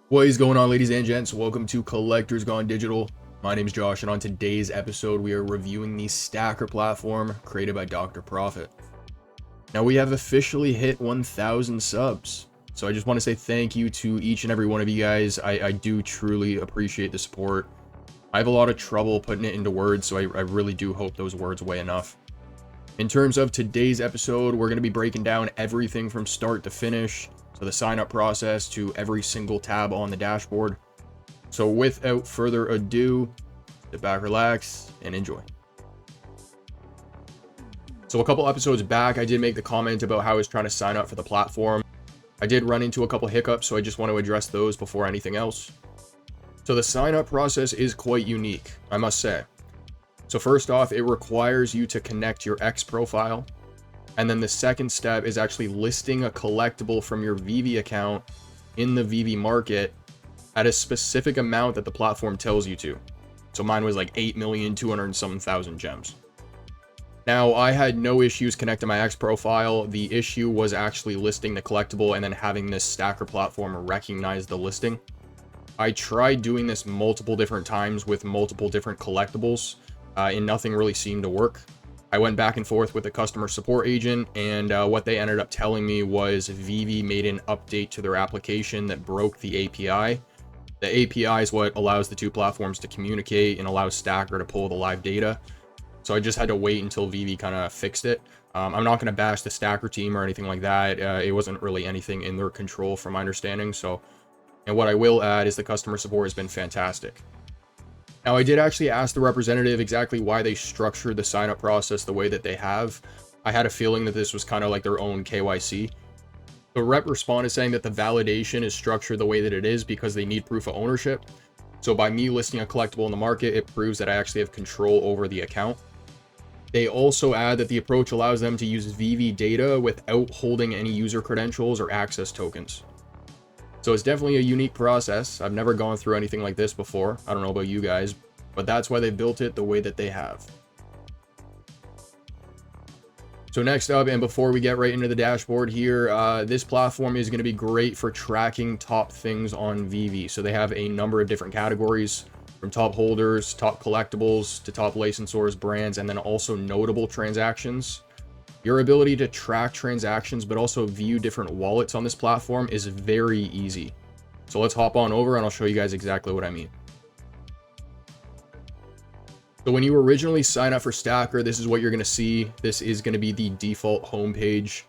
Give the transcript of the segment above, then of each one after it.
What is going on, ladies and gents? Welcome to Collectors Gone Digital. My name is Josh, and on today's episode, we are reviewing the Stackr platform created by Dr. Profit. Now, we have officially hit 1,000 subs, so I just want to say thank you to each and every one of you guys. I do truly appreciate the support. I have a lot of trouble putting it into words, so I really do hope those words weigh enough. In terms of today's episode, we're going to be breaking down everything from start to finish. So the sign up process to every single tab on the dashboard. So without further ado, sit back, relax, and enjoy. So a couple episodes back, I did make the comment about how I was trying to sign up for the platform. I did run into a couple hiccups, so I just want to address those before anything else. So the sign up process is quite unique, I must say. So first off, it requires you to connect your X profile. And then the second step is actually listing a collectible from your VeVe account in the VeVe market at a specific amount that the platform tells you to. So mine was like 8,200,000 gems. Now, I had no issues connecting my X profile. The issue was actually listing the collectible and then having this Stackr platform recognize the listing. I tried doing this multiple different times with multiple different collectibles, and nothing really seemed to work. I went back and forth with the customer support agent, and what they ended up telling me was VeVe made an update to their application that broke the API. The API is what allows the two platforms to communicate and allows Stackr to pull the live data. So I just had to wait until VeVe kind of fixed it. I'm not going to bash the Stackr team or anything like that. It wasn't really anything in their control from my understanding. And what I will add is the customer support has been fantastic. Now, I did actually ask the representative exactly why they structured the sign-up process the way that they have. I had a feeling that this was kind of like their own KYC. The rep responded saying that the validation is structured the way that it is because they need proof of ownership. So by me listing a collectible in the market, it proves that I actually have control over the account. They also add that the approach allows them to use VeVe data without holding any user credentials or access tokens. So it's definitely a unique process. I've never gone through anything like this before. I don't know about you guys, but that's why they built it the way that they have. So next up, and before we get right into the dashboard here, this platform is going to be great for tracking top things on VeVe. So they have a number of different categories, from top holders, top collectibles, to top licensors, brands, and then also notable transactions. Your ability to track transactions, but also view different wallets on this platform is very easy. So let's hop on over and I'll show you guys exactly what I mean. So when you originally sign up for Stackr, this is what you're going to see. This is going to be the default homepage.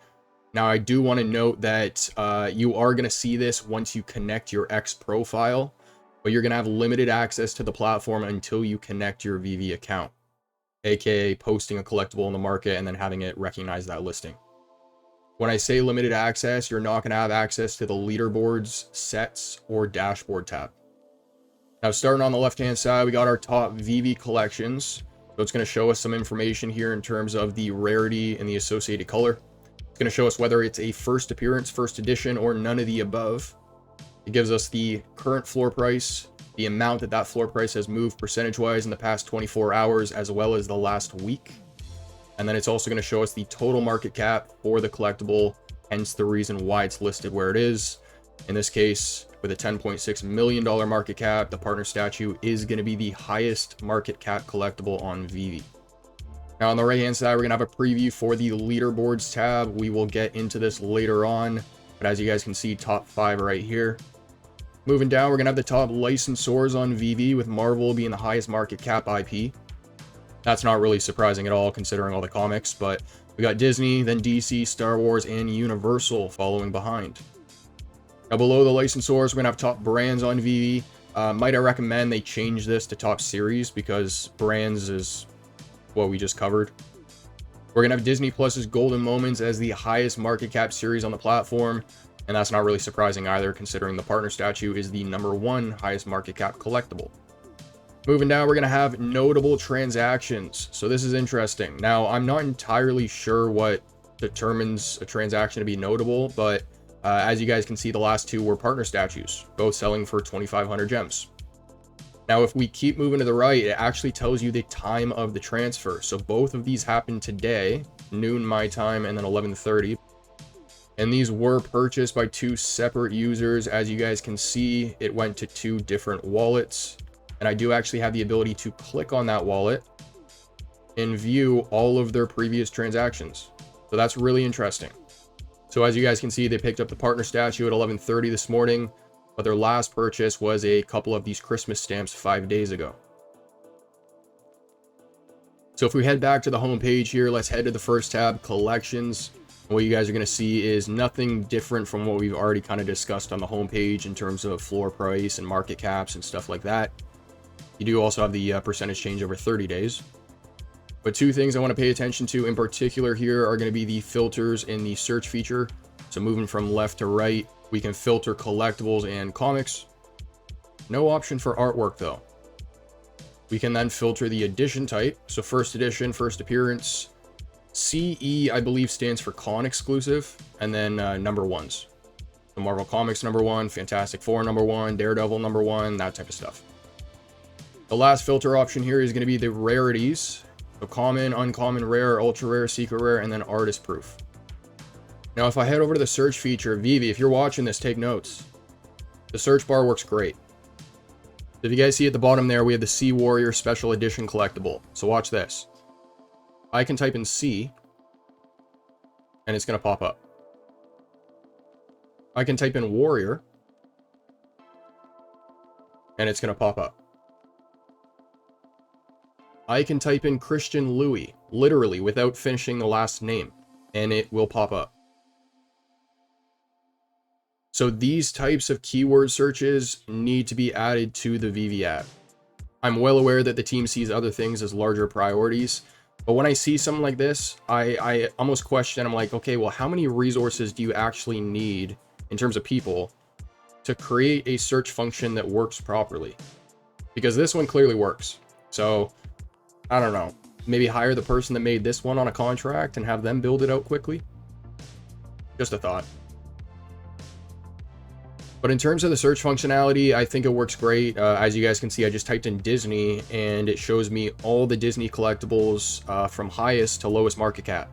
Now, I do want to note that you are going to see this once you connect your X profile, but you're going to have limited access to the platform until you connect your VeVe account, aka posting a collectible in the market and then having it recognize that listing. When I say limited access, you're not going to have access to the leaderboards, sets, or dashboard tab. Now, starting on the left-hand side, we got our top VeVe collections. So it's going to show us some information here in terms of the rarity and the associated color. It's going to show us whether it's a first appearance, first edition, or none of the above. It gives us the current floor price, the amount that that floor price has moved percentage-wise in the past 24 hours, as well as the last week. And then it's also going to show us the total market cap for the collectible, hence the reason why it's listed where it is. In this case, with a $10.6 million market cap, the partner statue is going to be the highest market cap collectible on VeVe. Now, on the right-hand side, we're going to have a preview for the leaderboards tab. We will get into this later on, but as you guys can see, top 5 right here. Moving down, we're going to have the top licensors on VeVe, with Marvel being the highest market cap IP. That's not really surprising at all, considering all the comics, but we got Disney, then DC, Star Wars, and Universal following behind. Now, below the licensors, we're going to have top brands on VeVe. Might I recommend they change this to top series, because brands is what we just covered. We're going to have Disney Plus's Golden Moments as the highest market cap series on the platform. And that's not really surprising either, considering the partner statue is the #1 highest market cap collectible. Moving down, we're going to have notable transactions. So this is interesting. Now, I'm not entirely sure what determines a transaction to be notable, but as you guys can see, the last two were partner statues, both selling for 2,500 gems. Now, if we keep moving to the right, it actually tells you the time of the transfer. So both of these happened today, noon my time, and then 11:30. And these were purchased by 2 separate users. As you guys can see, it went to 2 different wallets. And I do actually have the ability to click on that wallet and view all of their previous transactions. So that's really interesting. So as you guys can see, they picked up the partner statue at 11:30 this morning, but their last purchase was a couple of these Christmas stamps 5 days ago. So if we head back to the home page here, let's head to the first tab, collections. And what you guys are going to see is nothing different from what we've already kind of discussed on the home page in terms of floor price and market caps and stuff like that. You do also have the percentage change over 30 days. But 2 things I want to pay attention to in particular here are going to be the filters in the search feature. So moving from left to right, we can filter collectibles and comics. No option for artwork though. We can then filter the edition type. So first edition, first appearance. CE, I believe, stands for con exclusive. And then number ones. So Marvel Comics number 1, Fantastic Four number 1, Daredevil number 1, that type of stuff. The last filter option here is going to be the rarities. So common, uncommon, rare, ultra rare, secret rare, and then artist proof. Now, if I head over to the search feature, VeVe, if you're watching this, take notes. The search bar works great. If you guys see at the bottom there, we have the Sea Warrior Special Edition collectible. So watch this. I can type in C, and it's going to pop up. I can type in Warrior, and it's going to pop up. I can type in Christian Louis, literally without finishing the last name, and it will pop up. So these types of keyword searches need to be added to the VeVe app. I'm well aware that the team sees other things as larger priorities, but when I see something like this, I almost question, I'm like, okay, well, how many resources do you actually need in terms of people to create a search function that works properly? Because this one clearly works. So I don't know, maybe hire the person that made this one on a contract and have them build it out quickly. Just a thought. But in terms of the search functionality, I think it works great. As you guys can see, I just typed in Disney and it shows me all the Disney collectibles from highest to lowest market cap.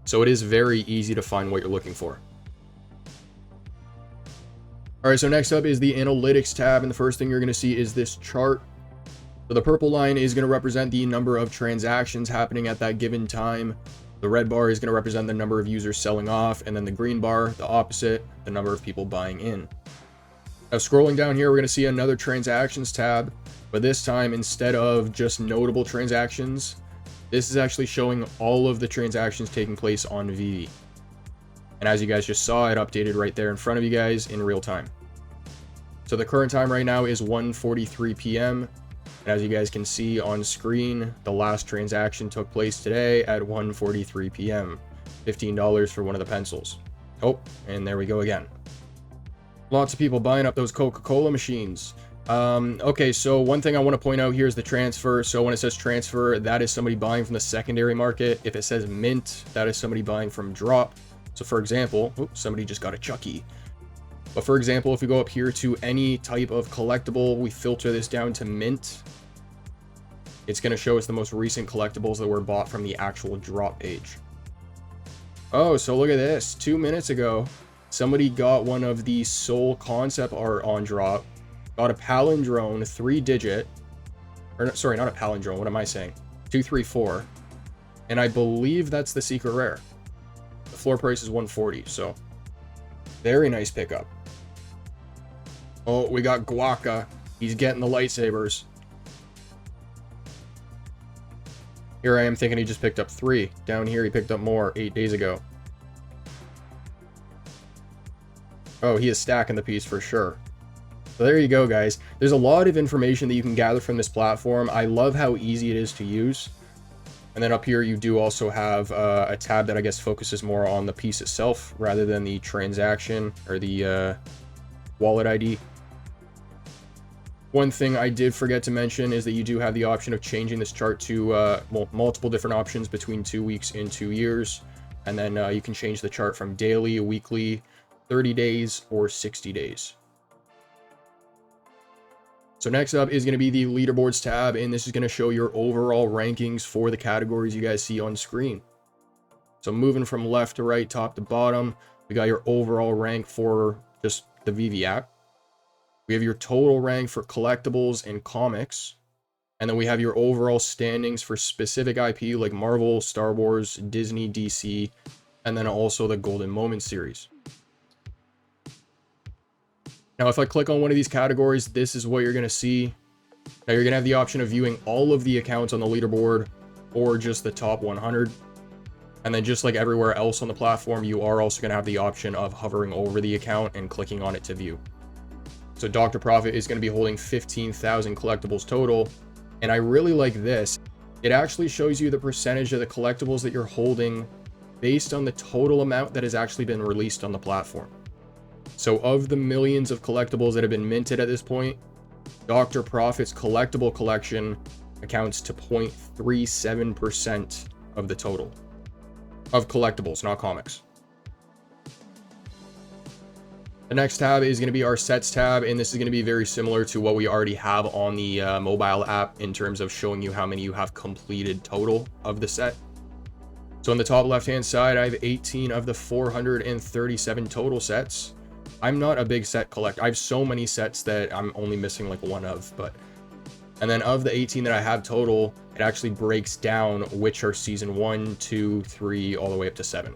So it is very easy to find what you're looking for. All right, so next up is the analytics tab, and the first thing you're going to see is this chart. So the purple line is going to represent the number of transactions happening at that given time. The red bar is going to represent the number of users selling off, and then the green bar, the opposite, the number of people buying in. Now scrolling down here, we're going to see another transactions tab, but this time instead of just notable transactions, this is actually showing all of the transactions taking place on VeVe. And as you guys just saw, it updated right there in front of you guys in real time. So the current time right now is 1:43 p.m. And as you guys can see on screen, the last transaction took place today at 1:43 p.m. $15 for one of the pencils. Oh, and there we go again. Lots of people buying up those Coca-Cola machines. Okay, so one thing I want to point out here is the transfer. So when it says transfer, that is somebody buying from the secondary market. If it says mint, that is somebody buying from drop. So for example, oops, somebody just got a Chucky. But for example, if we go up here to any type of collectible, we filter this down to mint. It's going to show us the most recent collectibles that were bought from the actual drop page. Oh, so look at this. 2 minutes ago, somebody got one of the Soul concept art on drop. Got a palindrome 3-digit. Or sorry, not a palindrome. What am I saying? 234. And I believe that's the secret rare. The floor price is 140, so very nice pickup. Oh, we got Guaca. He's getting the lightsabers. Here I am thinking he just picked up 3. Down here he picked up more 8 days ago. Oh, he is stacking the piece for sure. So there you go, guys. There's a lot of information that you can gather from this platform. I love how easy it is to use. And then up here you do also have a tab that I guess focuses more on the piece itself rather than the transaction or the wallet ID. One thing I did forget to mention is that you do have the option of changing this chart to well, multiple different options between 2 weeks and 2 years. And then you can change the chart from daily, weekly, 30 days, or 60 days. So next up is going to be the leaderboards tab, and this is going to show your overall rankings for the categories you guys see on screen. So moving from left to right, top to bottom, We got your overall rank for just the VeVe app. We have your total rank for collectibles and comics. And then we have your overall standings for specific IP like Marvel, Star Wars, Disney, DC, and then also the Golden Moments series. Now, if I click on one of these categories, this is what you're going to see. Now, you're going to have the option of viewing all of the accounts on the leaderboard or just the top 100. And then just like everywhere else on the platform, you are also going to have the option of hovering over the account and clicking on it to view. So Dr. Profit is going to be holding 15,000 collectibles total. And I really like this. It actually shows you the percentage of the collectibles that you're holding based on the total amount that has actually been released on the platform. So of the millions of collectibles that have been minted at this point, Dr. Profit's collectible collection accounts to 0.37% of the total of collectibles, not comics. The next tab is going to be our sets tab, and this is going to be very similar to what we already have on the mobile app in terms of showing you how many you have completed total of the set. So on the top left hand side, I have 18 of the 437 total sets. I'm not a big set collector. I have so many sets that I'm only missing like one of, and then of the 18 that I have total, it actually breaks down which are season 1, 2, 3, all the way up to 7.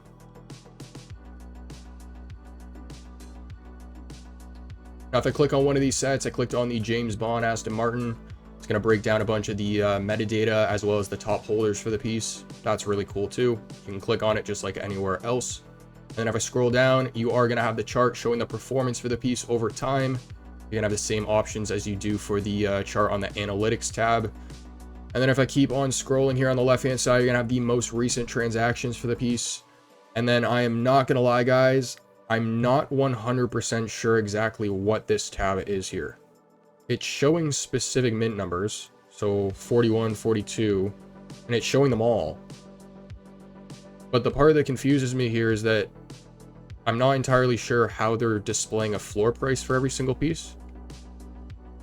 Now, if I click on one of these sets, I clicked on the James Bond Aston Martin. It's going to break down a bunch of the metadata as well as the top holders for the piece. That's really cool too. You can click on it just like anywhere else. And then if I scroll down, you are going to have the chart showing the performance for the piece over time. You're going to have the same options as you do for the chart on the analytics tab. And then if I keep on scrolling here on the left hand side, you're going to have the most recent transactions for the piece. And then I am not going to lie, guys, I'm not 100% sure exactly what this tab is here. It's showing specific mint numbers, so 41, 42, and it's showing them all. But the part that confuses me here is that I'm not entirely sure how they're displaying a floor price for every single piece.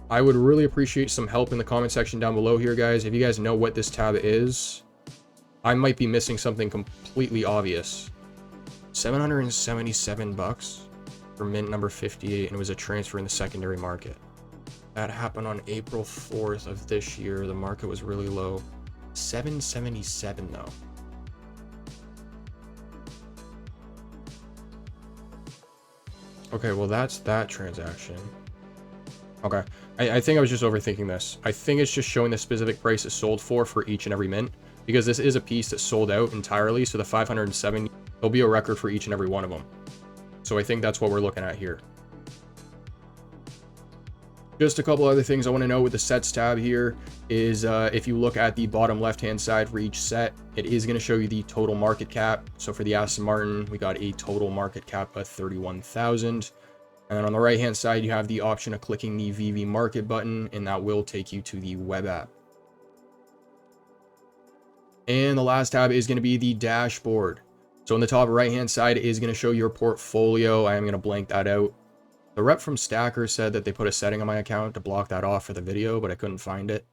I would really appreciate some help in the comment section down below here, guys. If you guys know what this tab is, I might be missing something completely obvious. $777 for mint number 58, and it was a transfer in the secondary market. That happened on April 4th of this year. The market was really low. $777 though. Okay, well that's that transaction. Okay, I think I was just overthinking this. I think it's just showing the specific price it sold for each and every mint, because this is a piece that sold out entirely, so the 507, there'll be a record for each and every one of them. So I think that's what we're looking at here. Just a couple other things I want to know with the sets tab here is if you look at the bottom left hand side for each set, it is going to show you the total market cap. So for the Aston Martin, we got a total market cap of 31,000. And then on the right hand side, you have the option of clicking the VeVe market button, and that will take you to the web app. And the last tab is going to be the dashboard. So on the top right hand side is going to show your portfolio. I am going to blank that out. The rep from Stackr said that they put a setting on my account to block that off for the video, but I couldn't find it.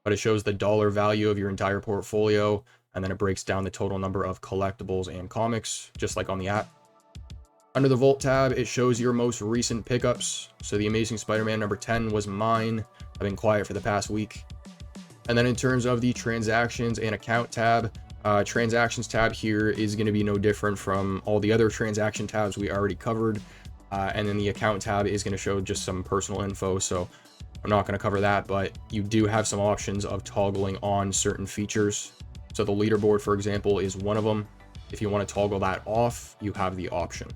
But it shows the dollar value of your entire portfolio, and then it breaks down the total number of collectibles and comics, just like on the app. Under the Vault tab, it shows your most recent pickups. So the Amazing Spider-Man number 10 was mine. I've been quiet for the past week. And then in terms of the transactions and account tab, transactions tab here is going to be no different from all the other transaction tabs we already covered. And then the account tab is going to show just some personal info. So I'm not going to cover that, but you do have some options of toggling on certain features. So the leaderboard, for example, is one of them. If you want to toggle that off, you have the option.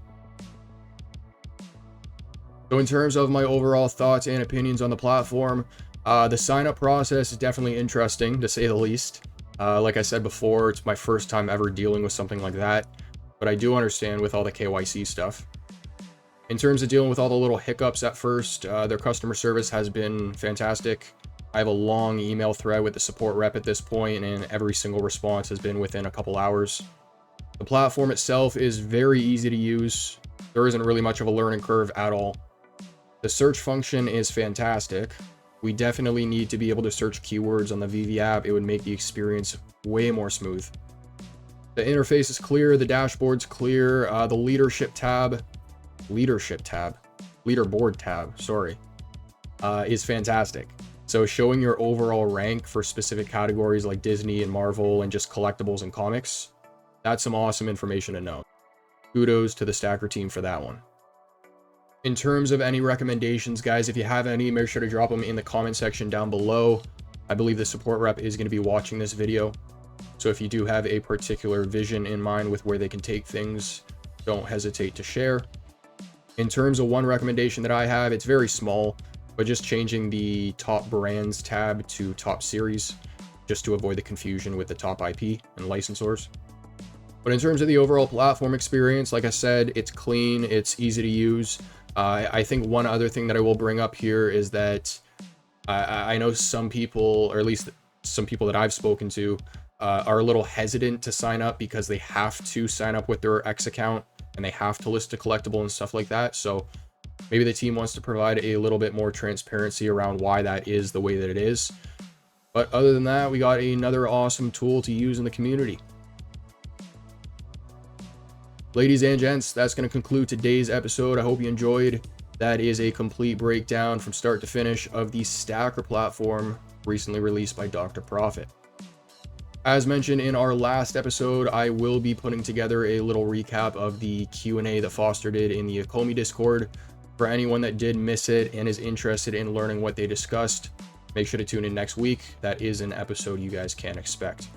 So in terms of my overall thoughts and opinions on the platform, the sign up process is definitely interesting, to say the least. Like I said before, it's my first time ever dealing with something like that, but I do understand with all the KYC stuff. In terms of dealing with all the little hiccups at first, their customer service has been fantastic. I have a long email thread with the support rep at this point, and every single response has been within a couple hours. The platform itself is very easy to use. There isn't really much of a learning curve at all. The search function is fantastic. We definitely need to be able to search keywords on the VeVe app. It would make the experience way more smooth. The interface is clear, the dashboard's clear, the leaderboard tab, sorry, is fantastic. So showing your overall rank for specific categories like Disney and Marvel and just collectibles and comics, that's some awesome information to know. Kudos to the Stackr team for that one. In terms of any recommendations, guys, if you have any, make sure to drop them in the comment section down below. I believe the support rep is going to be watching this video. So if you do have a particular vision in mind with where they can take things, don't hesitate to share. In terms of one recommendation that I have, it's very small, but just changing the top brands tab to top series, just to avoid the confusion with the top IP and licensors. But in terms of the overall platform experience, like I said, it's clean, it's easy to use. I think one other thing that I will bring up here is that I know some people, or at least some people that I've spoken to, are a little hesitant to sign up because they have to sign up with their X account and they have to list a collectible and stuff like that. So maybe the team wants to provide a little bit more transparency around why that is the way that it is. But other than that, we got another awesome tool to use in the community. Ladies and gents, that's going to conclude today's episode. I hope you enjoyed. That is a complete breakdown from start to finish of the Stackr platform recently released by Dr. Profit. As mentioned in our last episode, I will be putting together a little recap of the Q&A that Foster did in the Akomi Discord. For anyone that did miss it and is interested in learning what they discussed, make sure to tune in next week. That is an episode you guys can expect.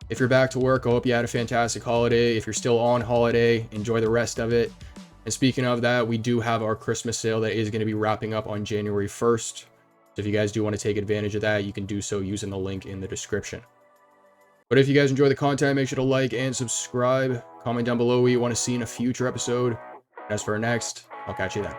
If you're back to work, I hope you had a fantastic holiday. If you're still on holiday, enjoy the rest of it. And speaking of that, we do have our Christmas sale that is going to be wrapping up on January 1st. So if you guys do want to take advantage of that, you can do so using the link in the description. But if you guys enjoy the content, make sure to like and subscribe. Comment down below what you want to see in a future episode. As for our next, I'll catch you then.